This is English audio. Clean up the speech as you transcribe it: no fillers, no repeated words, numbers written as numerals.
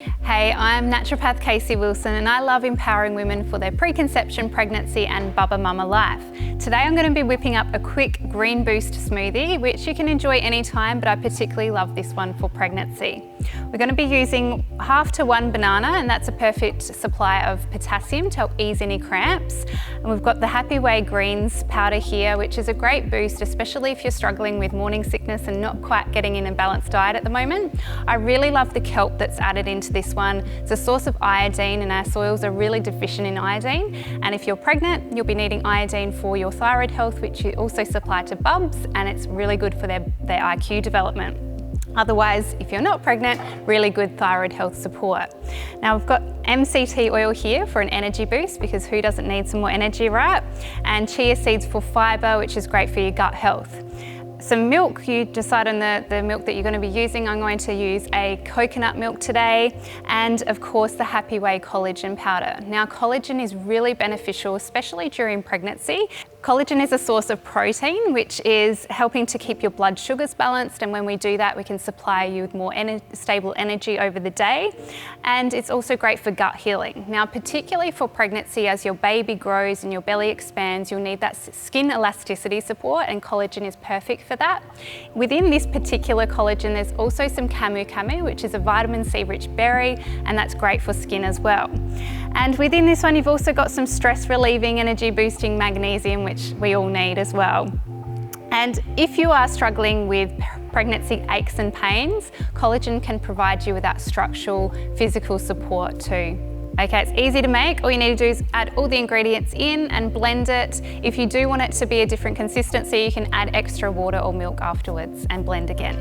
Hey, I'm naturopath Casey Wilson and I love empowering women for their preconception, pregnancy and Bubba Mama life. Today I'm going to be whipping up a quick green boost smoothie, which you can enjoy anytime, but I particularly love this one for pregnancy. We're going to be using 1/2 to 1 banana, and that's a perfect supply of potassium to help ease any cramps. And we've got the Happy Way Greens powder here, which is a great boost, especially if you're struggling with morning sickness and not quite getting in a balanced diet at the moment. I really love the kelp that's added into this one. It's a source of iodine, and our soils are really deficient in iodine. And if you're pregnant, you'll be needing iodine for your thyroid health, which you also supply to bubs, and it's really good for their IQ development. Otherwise, if you're not pregnant, really good thyroid health support. Now we've got Mct oil here for an energy boost, because who doesn't need some more energy, right? And chia seeds for fibre, which is great for your gut health. Some milk, you decide on the milk that you're going to be using. I'm going to use a coconut milk today, and of course the Happy Way collagen powder. Now collagen is really beneficial, especially during pregnancy. Collagen is a source of protein, which is helping to keep your blood sugars balanced, and when we do that we can supply you with more stable energy over the day. And it's also great for gut healing. Now particularly for pregnancy, as your baby grows and your belly expands, you'll need that skin elasticity support, and collagen is perfect for that. Within this particular collagen there's also some camu, which is a vitamin C rich berry, and that's great for skin as well. And within this one you've also got some stress relieving, energy boosting magnesium, which we all need as well. And if you are struggling with pregnancy aches and pains, collagen can provide you with that structural physical support too. Okay, it's easy to make. All you need to do is add all the ingredients in and blend it. If you do want it to be a different consistency, you can add extra water or milk afterwards and blend again.